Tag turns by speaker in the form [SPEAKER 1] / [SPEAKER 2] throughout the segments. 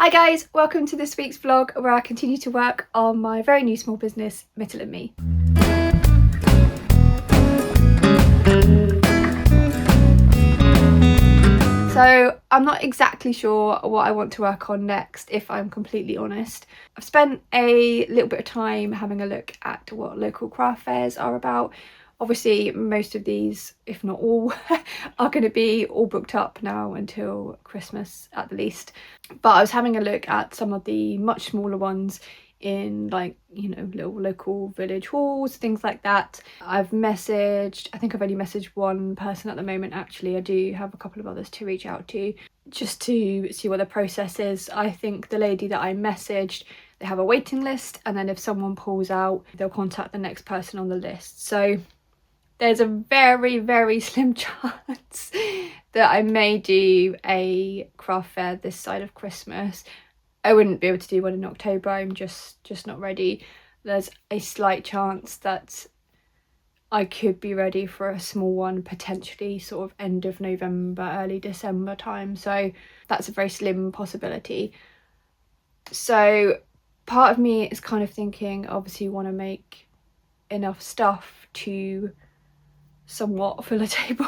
[SPEAKER 1] Hi guys, welcome to this week's vlog where I continue to work on my very new small business, Mittel Me. So I'm not exactly sure what I want to work on next, if I'm completely honest. I've spent a little bit of time having a look at what local craft fairs are about. Obviously most of these, if not all, are going to be all booked up now until Christmas at the least. But I was having a look at some of the much smaller ones in, like, you know, little local village halls, things like that. I think I've only messaged one person at the moment. Actually, I do have a couple of others to reach out to just to see what the process is. I think the lady that I messaged, they have a waiting list, and then if someone pulls out, they'll contact the next person on the list. So there's a very, very slim chance that I may do a craft fair this side of Christmas. I wouldn't be able to do one in October. I'm just not ready. There's a slight chance that I could be ready for a small one, potentially sort of end of November, early December time. So that's a very slim possibility. So part of me is kind of thinking, obviously you want to make enough stuff to somewhat fill a table.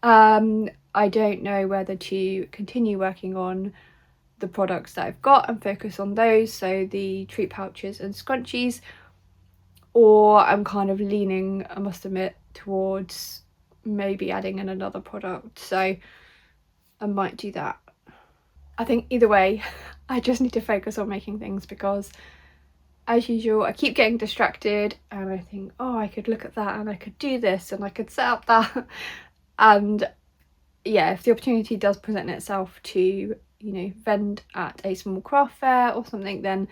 [SPEAKER 1] I don't know whether to continue working on the products that I've got and focus on those, so the treat pouches and scrunchies, or I'm kind of leaning, I must admit, towards maybe adding in another product. So I might do that. I think either way, I just need to focus on making things, because as usual I keep getting distracted and I think, oh, I could look at that and I could do this and I could set up that. And yeah, if the opportunity does present itself to, you know, vend at a small craft fair or something, then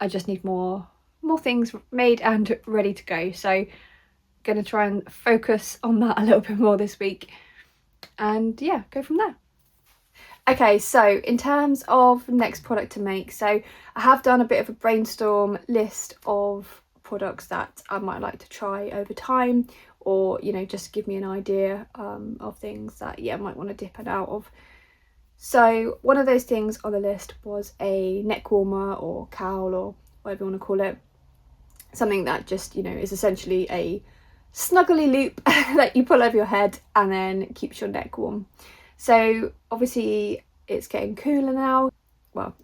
[SPEAKER 1] I just need more things made and ready to go. So I'm gonna try and focus on that a little bit more this week, and yeah, go from there. Okay, so in terms of next product to make, so I have done a bit of a brainstorm list of products that I might like to try over time, or, you know, just give me an idea of things that, yeah, I might want to dip it out of. So one of those things on the list was a neck warmer or cowl, or whatever you want to call it. Something that just, you know, is essentially a snuggly loop that you pull over your head and then keeps your neck warm. So obviously it's getting cooler now. Well,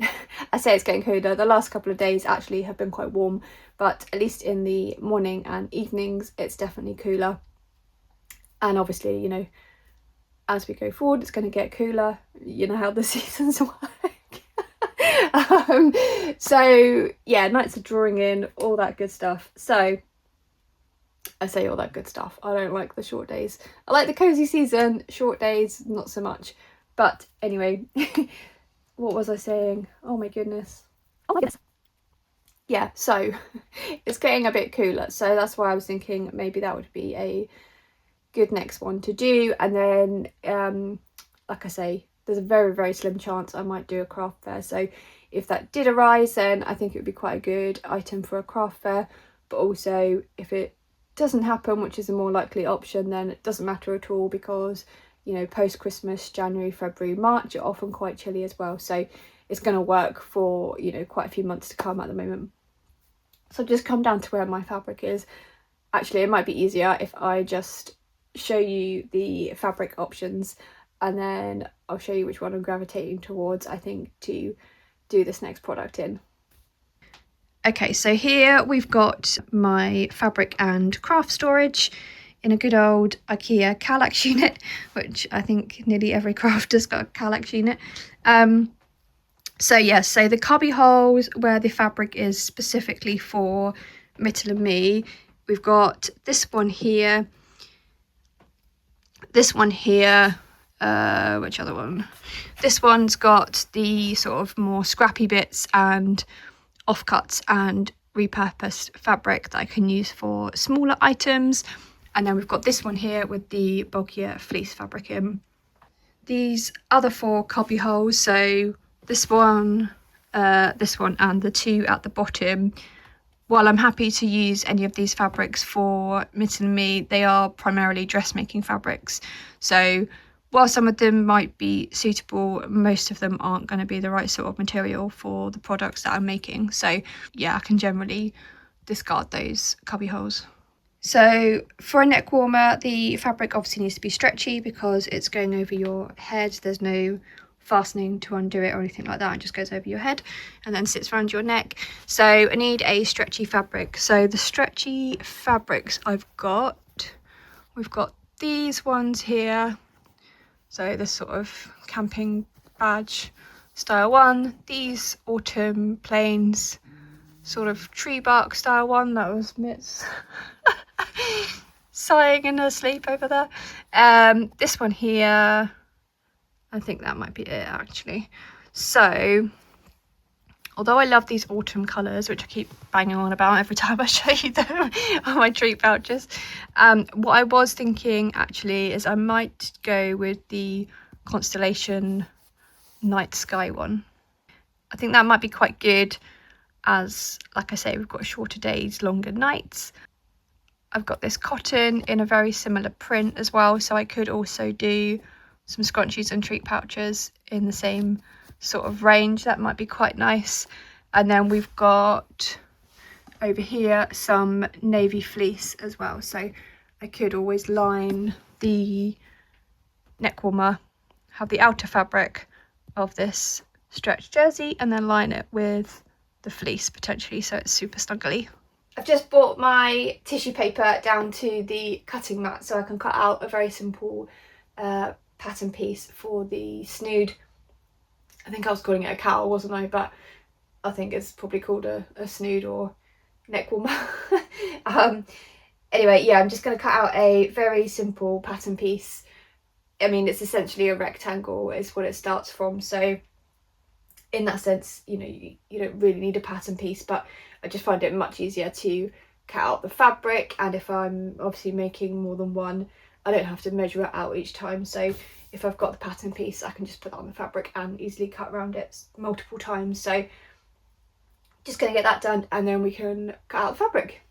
[SPEAKER 1] I say it's getting cooler. The last couple of days actually have been quite warm, but at least in the morning and evenings it's definitely cooler. And obviously, you know, as we go forward it's going to get cooler. You know how the seasons work. So yeah, nights are drawing in, all that good stuff. So I say all that good stuff, I don't like the short days. I like the cozy season, short days not so much. But anyway, what was I saying? Oh my goodness. Yeah, so it's getting a bit cooler, so that's why I was thinking maybe that would be a good next one to do. And then like I say, there's a very, very slim chance I might do a craft fair. So if that did arise, then I think it would be quite a good item for a craft fair. But also if it doesn't happen, which is a more likely option, then it doesn't matter at all, because, you know, post Christmas, January, February, March are often quite chilly as well. So it's going to work for, you know, quite a few months to come at the moment. So I've just come down to where my fabric is. Actually, it might be easier if I just show you the fabric options, and then I'll show you which one I'm gravitating towards, I think, to do this next product in. Okay, so here we've got my fabric and craft storage in a good old IKEA Kallax unit, which I think nearly every crafter's got a Kallax unit. So yes, so the cubby holes where the fabric is specifically for Mittel Me, we've got this one here, this one here, which other one? This one's got the sort of more scrappy bits and offcuts and repurposed fabric that I can use for smaller items. And then we've got this one here with the bulkier fleece fabric in. These other four cubby holes, so this one, and the two at the bottom, while I'm happy to use any of these fabrics for Mittel Me, they are primarily dressmaking fabrics. So while some of them might be suitable, most of them aren't going to be the right sort of material for the products that I'm making. So yeah, I can generally discard those cubby holes. So for a neck warmer, the fabric obviously needs to be stretchy because it's going over your head. There's no fastening to undo it or anything like that. It just goes over your head and then sits around your neck. So I need a stretchy fabric. So the stretchy fabrics we've got these ones here. So this sort of camping badge style one, these autumn plains sort of tree bark style one. That was Mitz sighing in her sleep over there. This one here, I think that might be it actually. So although I love these autumn colours, which I keep banging on about every time I show you them on my treat pouches, what I was thinking actually is I might go with the Constellation Night Sky one. I think that might be quite good as, like I say, we've got shorter days, longer nights. I've got this cotton in a very similar print as well, so I could also do some scrunchies and treat pouches in the same sort of range. That might be quite nice. And then we've got over here some navy fleece as well, so I could always line the neck warmer, have the outer fabric of this stretched jersey and then line it with the fleece potentially, so it's super snuggly. I've just brought my tissue paper down to the cutting mat so I can cut out a very simple pattern piece for the snood. I think I was calling it a cowl, wasn't I? But I think it's probably called a snood or neck warmer. Anyway, yeah, I'm just going to cut out a very simple pattern piece. I mean, it's essentially a rectangle is what it starts from. So in that sense, you know, you don't really need a pattern piece, but I just find it much easier to cut out the fabric. And if I'm obviously making more than one, I don't have to measure it out each time. So if I've got the pattern piece, I can just put that on the fabric and easily cut around it multiple times. So just going to get that done and then we can cut out the fabric.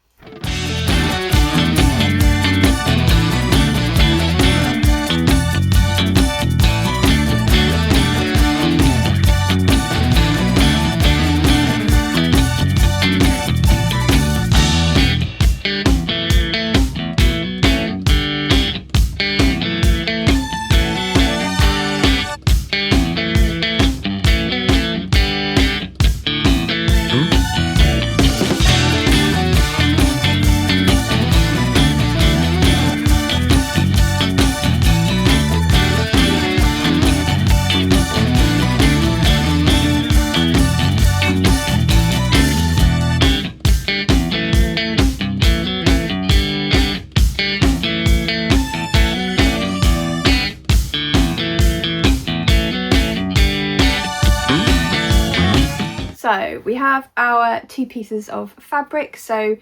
[SPEAKER 1] So we have our two pieces of fabric, so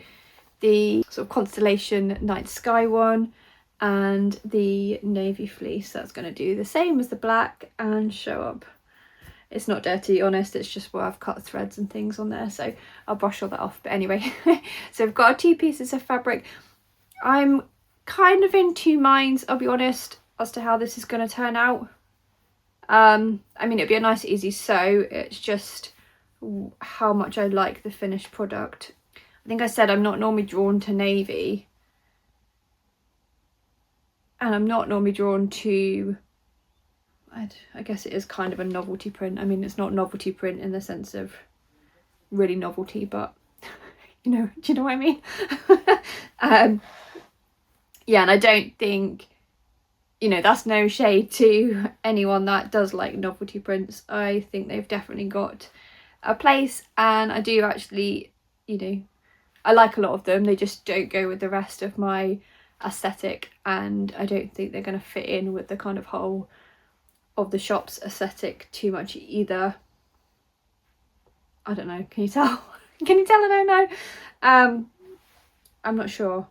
[SPEAKER 1] the sort of Constellation Night Sky one and the navy fleece. That's going to do the same as the black and show up. It's not dirty, honest, it's just where I've cut threads and things on there, so I'll brush all that off. But anyway, so I've got our two pieces of fabric. I'm kind of in two minds, I'll be honest, as to how this is going to turn out. I mean, it'd be a nice easy sew, it's just how much I like the finished product. I think I said I'm not normally drawn to navy, and I'm not normally drawn to, I guess it is kind of a novelty print. I mean, it's not novelty print in the sense of really novelty, but you know, do you know what I mean? Yeah, and I don't think, you know, that's no shade to anyone that does like novelty prints. I think they've definitely got a place, and I do actually, you know, I like a lot of them. They just don't go with the rest of my aesthetic, and I don't think they're going to fit in with the kind of whole of the shop's aesthetic too much either. I don't know, can you tell? Can you tell I don't know? I'm not sure.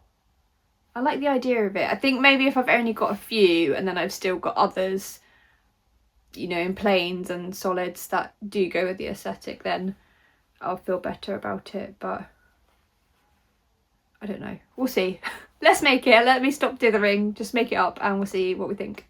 [SPEAKER 1] I like the idea of it. I think maybe if I've only got a few and then I've still got others, you know, in plains and solids that do go with the aesthetic, then I'll feel better about it. But I don't know, we'll see. Let's make it. Let me stop dithering, just make it up and we'll see what we think.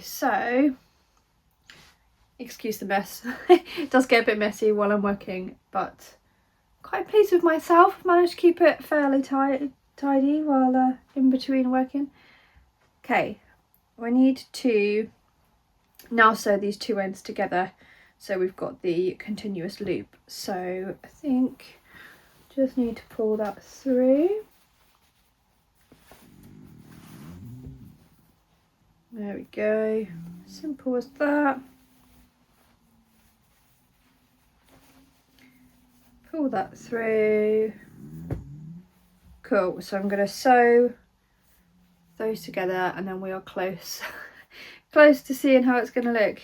[SPEAKER 1] so excuse the mess. It does get a bit messy while I'm working, but quite pleased with myself. I've managed to keep it fairly tidy while in between working. Okay, we need to now sew these two ends together so we've got the continuous loop. So I think just need to pull that through. There we go, simple as that. Pull that through. Cool, so I'm going to sew those together and then we are close close to seeing how it's going to look.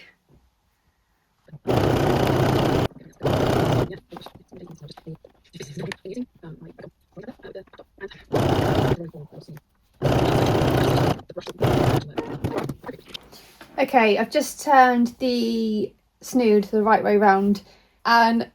[SPEAKER 1] Okay, I've just turned the snood the right way round and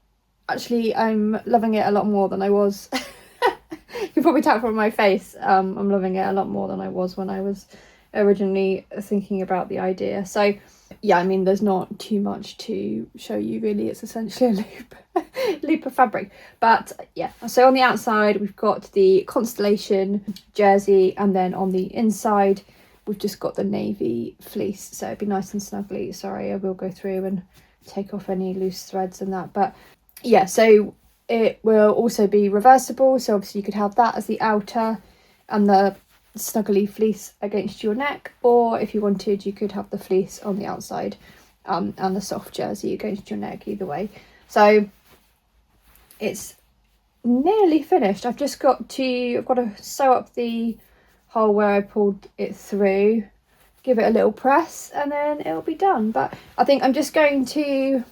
[SPEAKER 1] actually I'm loving it a lot more than I was. You can probably tell from my face, I'm loving it a lot more than I was when I was originally thinking about the idea. So yeah, I mean there's not too much to show you really, it's essentially a loop of fabric. But yeah, so on the outside we've got the constellation jersey and then on the inside we've just got the navy fleece, so it'd be nice and snuggly. Sorry, I will go through and take off any loose threads and that, but yeah, so it will also be reversible, so obviously you could have that as the outer and the snuggly fleece against your neck, or if you wanted you could have the fleece on the outside and the soft jersey against your neck, either way. So it's nearly finished. I've got to sew up the hole where I pulled it through, give it a little press, and then it'll be done. But I think I'm just going to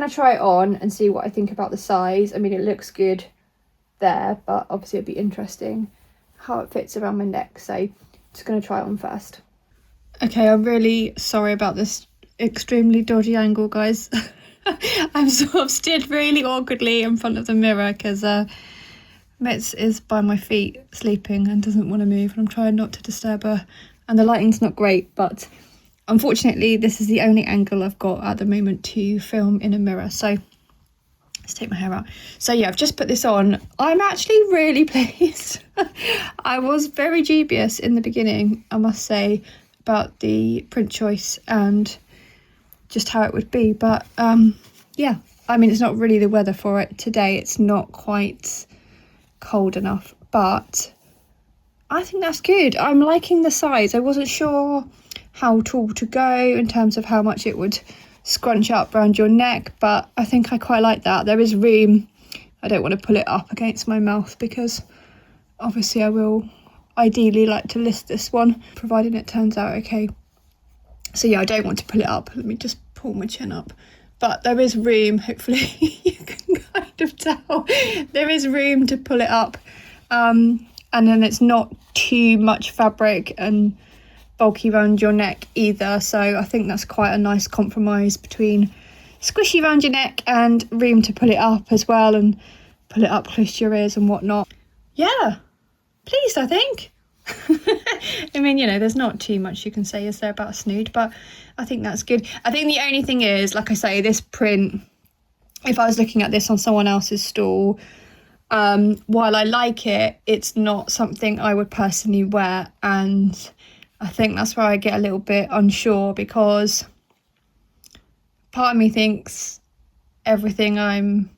[SPEAKER 1] try it on and see what I think about the size. I mean, it looks good there, but obviously it'll be interesting how it fits around my neck, so just going to try it on first. Okay, I'm really sorry about this extremely dodgy angle, guys. I'm sort of stood really awkwardly in front of the mirror because Mitz is by my feet sleeping and doesn't want to move, and I'm trying not to disturb her, and the lighting's not great, but unfortunately this is the only angle I've got at the moment to film in a mirror. So let's take my hair out. So yeah, I've just put this on. I'm actually really pleased. I was very dubious in the beginning, I must say, about the print choice and just how it would be, but yeah, I mean it's not really the weather for it today. It's not quite cold enough, but I think that's good. I'm liking the size. I wasn't sure how tall to go in terms of how much it would scrunch up around your neck, but I think I quite like that. There is room. I don't want to pull it up against my mouth because obviously I will ideally like to list this one, providing it turns out okay. So yeah, I don't want to pull it up. Let me just pull my chin up. But there is room, hopefully you can kind of tell. There is room to pull it up. And then it's not too much fabric and bulky around your neck either. So I think that's quite a nice compromise between squishy around your neck and room to pull it up as well and pull it up close to your ears and whatnot. Yeah, pleased, I think. I mean, you know, there's not too much you can say, is there, about a snood, but I think that's good. I think the only thing is, like I say, this print, if I was looking at this on someone else's stall, while I like it, it's not something I would personally wear, and I think that's where I get a little bit unsure, because part of me thinks everything I'm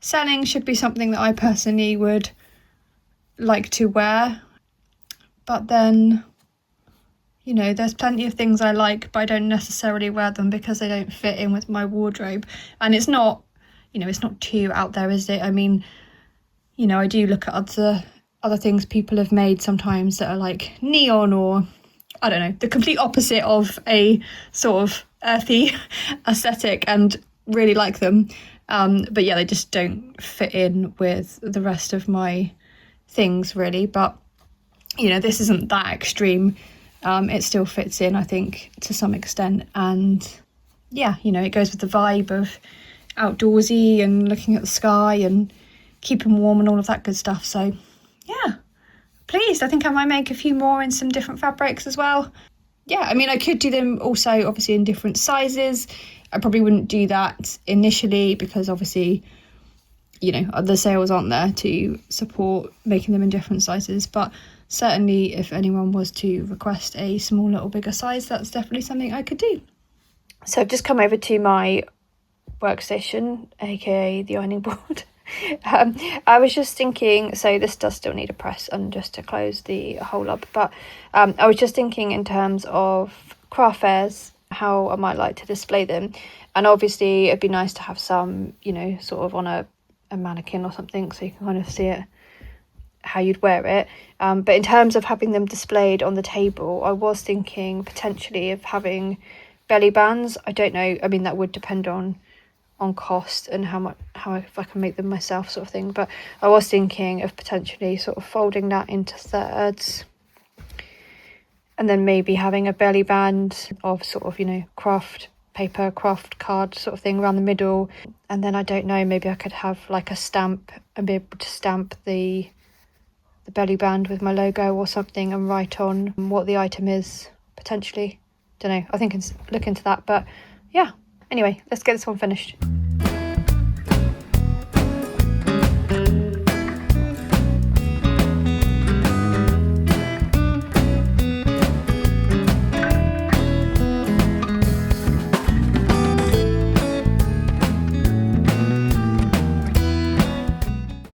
[SPEAKER 1] selling should be something that I personally would like to wear. But then, you know, there's plenty of things I like, but I don't necessarily wear them because they don't fit in with my wardrobe. And it's not, you know, it's not too out there, is it? I mean, you know, I do look at other things people have made sometimes that are like neon, or I don't know, the complete opposite of a sort of earthy aesthetic, and really like them. But yeah, they just don't fit in with the rest of my things really. But you know, this isn't that extreme. It still fits in, I think, to some extent. And yeah, you know, it goes with the vibe of outdoorsy and looking at the sky and keeping warm and all of that good stuff. So yeah, pleased. I think I might make a few more in some different fabrics as well.
[SPEAKER 2] yeah, I mean, I could do them also obviously in different sizes. I probably wouldn't do that initially because obviously, you know, the sales aren't there to support making them in different sizes. But certainly if anyone was to request a small little bigger size, that's definitely something I could do.
[SPEAKER 1] So I've just come over to my workstation, aka the ironing board. I was just thinking, so this does still need a press and just to close the hole up, but I was just thinking in terms of craft fairs, how I might like to display them. And obviously it'd be nice to have some, you know, sort of on a mannequin or something, so you can kind of see it, how you'd wear it. But in terms of having them displayed on the table, I was thinking potentially of having belly bands. I don't know, I mean, that would depend on cost and how if I can make them myself, sort of thing. But I was thinking of potentially sort of folding that into thirds, and then maybe having a belly band of sort of, you know, craft paper, craft card sort of thing around the middle. And then I don't know, maybe I could have like a stamp and be able to stamp the belly band with my logo or something and write on what the item is, potentially. Don't know, I think I can look into that. But yeah, anyway, let's get this one finished.